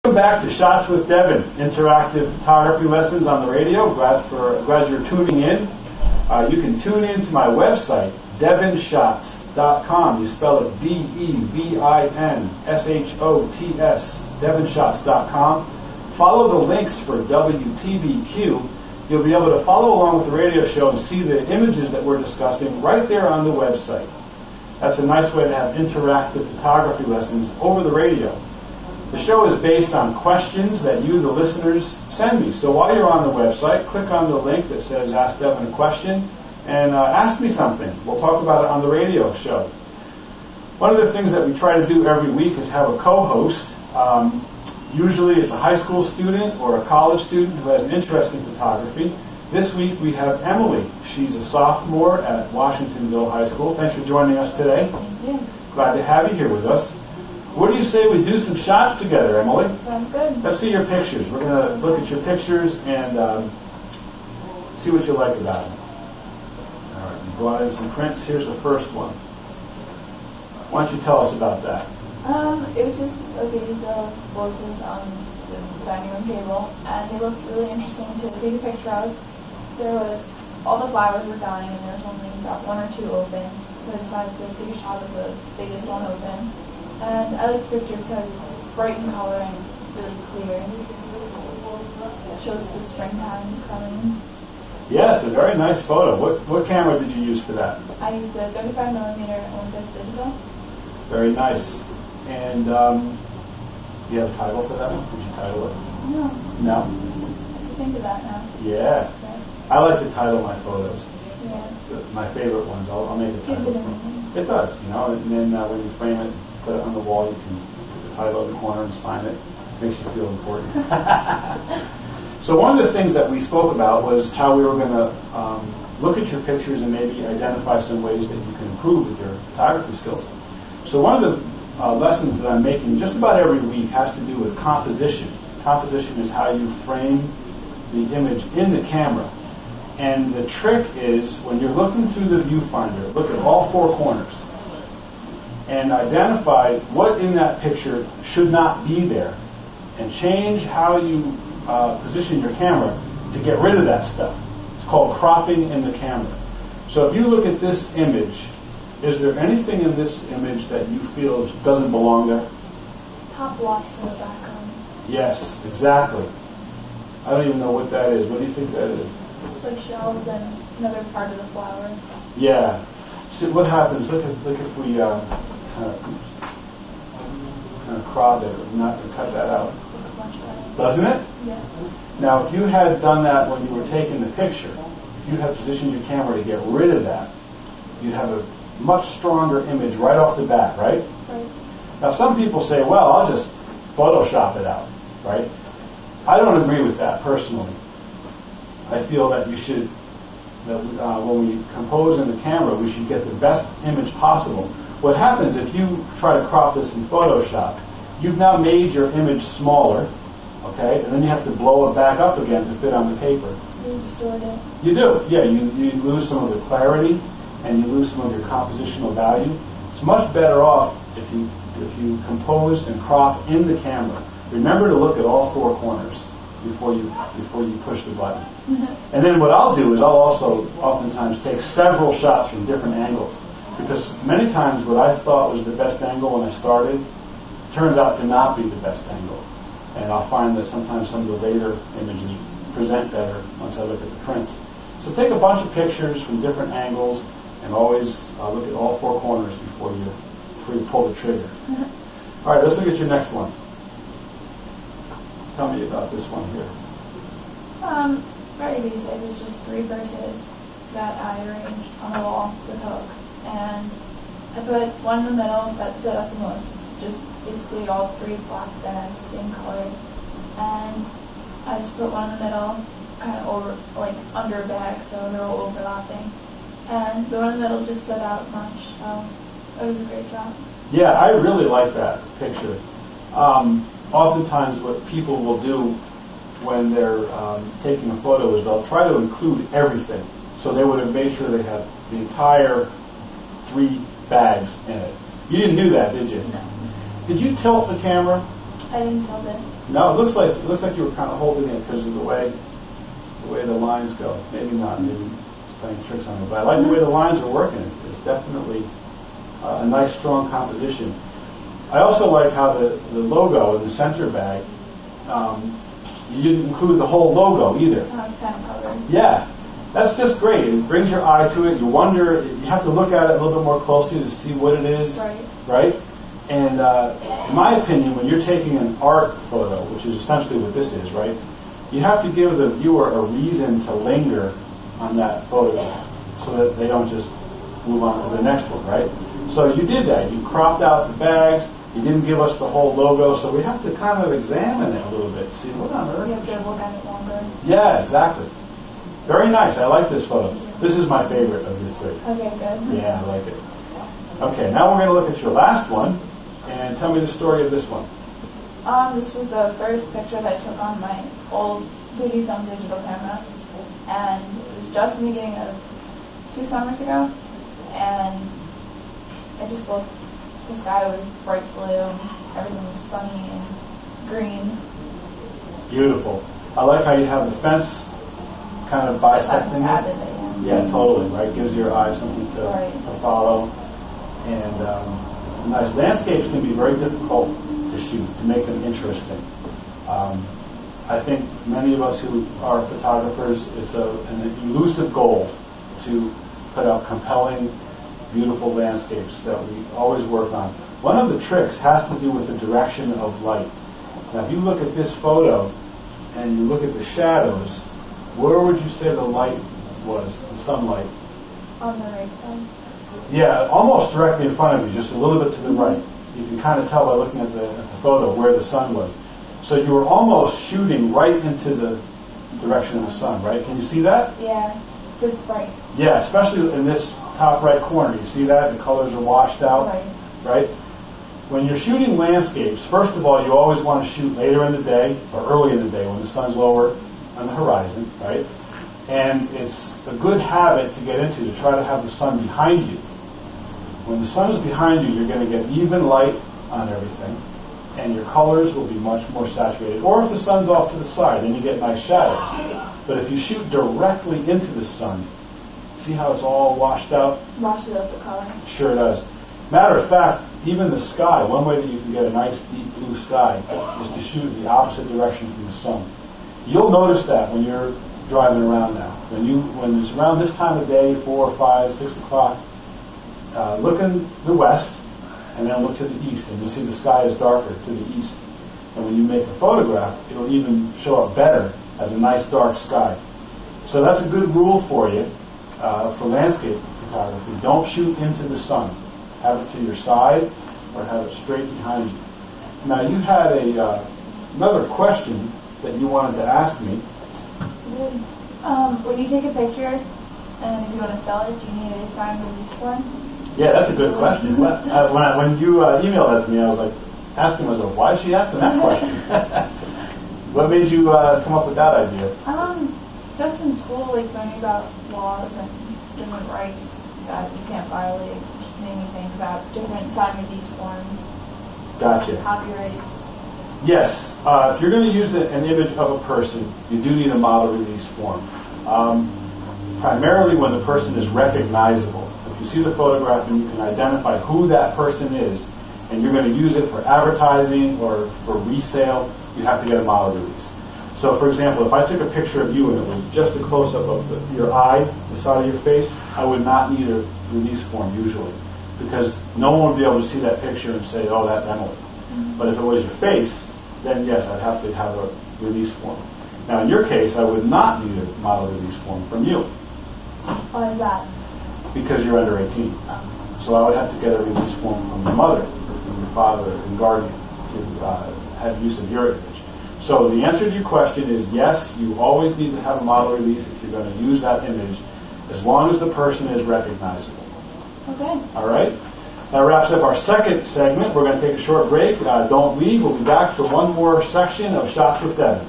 Welcome back to Shots with Devin, interactive photography lessons on the radio. Glad you're tuning in. You can tune in to my website, devinshots.com. You spell it D-E-V-I-N-S-H-O-T-S, devinshots.com. Follow the links for WTBQ. You'll be able to follow along with the radio show and see the images that we're discussing right there on the website. That's a nice way to have interactive photography lessons over the radio. The show is based on questions that you, the listeners, send me. So while you're on the website, click on the link that says Ask Devin a Question and ask me something. We'll talk about it on the radio show. One of the things that we try to do every week is have a co-host. Usually it's a high school student or a college student who has an interest in photography. This week we have Emily. She's a sophomore at Washingtonville High School. Thanks for joining us today. Thank you. Glad to have you here with us. What do you say we do some shots together, Emily? Sounds good. Let's see your pictures. We're going to look at your pictures and see what you like about them. All right, you brought in some prints. Here's the first one. Why don't you tell us about that? It was just a series of roses on the dining room table, and they looked really interesting to take a picture of. All the flowers were dying, and there was only about one or two open, so I decided to take a shot of the biggest one open. And I like the picture because it's bright in color and it's really clear. It shows the springtime coming. Yeah, it's a very nice photo. What camera did you use for that? I used the 35mm Olympus digital. Very nice. And you have a title for that one? Did you title it? No. No? I have to think of that now. Yeah. I like to title my photos. Yeah. My favorite ones. I'll make a title. It It does, you know. And then when you frame it, put it on the wall, you can put the title in the corner and sign it. Makes you feel important. So one of the things that we spoke about was how we were going to look at your pictures and maybe identify some ways that you can improve with your photography skills. So one of the lessons that I'm making just about every week has to do with composition. Composition is how you frame the image in the camera. And the trick is when you're looking through the viewfinder, look at all four corners and identify what in that picture should not be there and change how you position your camera to get rid of that stuff. It's called cropping in the camera. So if you look at this image, is there anything in this image that you feel doesn't belong there? Top left in the background. Yes, exactly. I don't even know what that is. What do you think that is? Looks like shells and another part of the flower. Yeah. See what happens. Look if we kind of crop it or not cut that out. Looks much better. Doesn't it? Yeah. Now, if you had done that when you were taking the picture, if you had positioned your camera to get rid of that, you'd have a much stronger image right off the bat, right? Right. Now, some people say, well, I'll just Photoshop it out, right? I don't agree with that personally. I feel that when we compose in the camera, we should get the best image possible. What happens if you try to crop this in Photoshop, you've now made your image smaller, okay, and then you have to blow it back up again to fit on the paper. So you distort it. You do, yeah. You lose some of the clarity and you lose some of your compositional value. It's much better off if you compose and crop in the camera. Remember to look at all four corners before you push the button. And then what I'll do is I'll also oftentimes take several shots from different angles, because many times what I thought was the best angle when I started turns out to not be the best angle. And I'll find that sometimes some of the later images present better once I look at the prints. So take a bunch of pictures from different angles and always look at all four corners before you pull the trigger. All right, let's look at your next one. Tell me about this one here. Very basic. It's just three verses that I arranged on the wall with hooks. And I put one in the middle that stood out the most. It's just basically all three black bags, same color. And I just put one in the middle, kind of over, like under a bag, so they're all overlapping. And the one in the middle just stood out much, so it was a great job. Yeah, I really like that picture. Oftentimes what people will do when they're taking a photo is they'll try to include everything. So they would have made sure they had the entire 3 bags in it. You didn't do that, did you? No. Did you tilt the camera? I didn't tilt it. No, it looks like you were kind of holding it because of the way the lines go. Maybe not. Maybe it's playing tricks on it. But I like the way the lines are working. It's definitely a nice, strong composition. I also like how the logo in the center bag, you didn't include the whole logo either. Kind of covered. Yeah, that's just great. It brings your eye to it. You wonder, you have to look at it a little bit more closely to see what it is, right? And in my opinion, when you're taking an art photo, which is essentially what this is, right, you have to give the viewer a reason to linger on that photograph so that they don't just move on to the next one, right? So you did that. You cropped out the bags. You didn't give us the whole logo, so we have to kind of examine it a little bit. See, what on earth? You have to look at it longer. Yeah, exactly. Very nice. I like this photo. This is my favorite of your three. Okay, good. Yeah, I like it. Okay, now we're going to look at your last one, and tell me the story of this one. This was the first picture that I took on my old Fujifilm digital camera, and it was just in the beginning of 2 summers ago, and it just looked, the sky was bright blue, and everything was sunny and green. Beautiful. I like how you have the fence kind of bisecting it. Yeah, totally, right? Gives your eye something to follow. And it's nice. Landscapes can be very difficult to shoot, to make them interesting. I think many of us who are photographers, it's an elusive goal to put out compelling, beautiful landscapes that we always work on. One of the tricks has to do with the direction of light. Now, if you look at this photo and you look at the shadows, where would you say the light was, the sunlight? On the right side. Yeah, almost directly in front of you, just a little bit to the right. You can kind of tell by looking at the photo where the sun was. So you were almost shooting right into the direction of the sun, right? Can you see that? Yeah, it's bright. Yeah, especially in this top right corner. You see that? The colors are washed out, right? When you're shooting landscapes, first of all, you always want to shoot later in the day or early in the day when the sun's lower on the horizon, right? And it's a good habit to get into to try to have the sun behind you. When the sun is behind you, you're going to get even light on everything, and your colors will be much more saturated. Or if the sun's off to the side, then you get nice shadows. But if you shoot directly into the sun, see how it's all washed out? Washes out the color. Sure does. Matter of fact, even the sky, one way that you can get a nice deep blue sky is to shoot in the opposite direction from the sun. You'll notice that when you're driving around now. When it's around this time of day, 4, 5, 6 o'clock, look in the west and then look to the east, and you'll see the sky is darker to the east. And when you make a photograph, it'll even show up better as a nice dark sky. So that's a good rule for you for landscape photography. Don't shoot into the sun. Have it to your side or have it straight behind you. Now, you had another question that you wanted to ask me. When you take a picture and if you want to sell it, do you need a signed release form? Yeah, that's a good question. When you emailed that to me, I was like, asking myself, why is she asking that question? What made you come up with that idea? Just in school, like learning about laws and different rights that you can't violate. It just made me think about different signed release forms. Gotcha. Copyrights. Yes. If you're going to use an image of a person, you do need a model release form. Primarily when the person is recognizable. If you see the photograph and you can identify who that person is, and you're going to use it for advertising or for resale, you have to get a model release. So, for example, if I took a picture of you and it was just a close-up of your eye, the side of your face, I would not need a release form usually, because no one would be able to see that picture and say, oh, that's Emily. Mm-hmm. But if it was your face, then yes, I'd have to have a release form. Now, in your case, I would not need a model release form from you. Why is that? Because you're under 18. So I would have to get a release form from your mother or from your father and guardian to have use of your image. So the answer to your question is yes, you always need to have a model release if you're going to use that image, as long as the person is recognizable. Okay. All right? That wraps up our second segment. We're going to take a short break. Don't leave. We'll be back for one more section of Shots with Devin.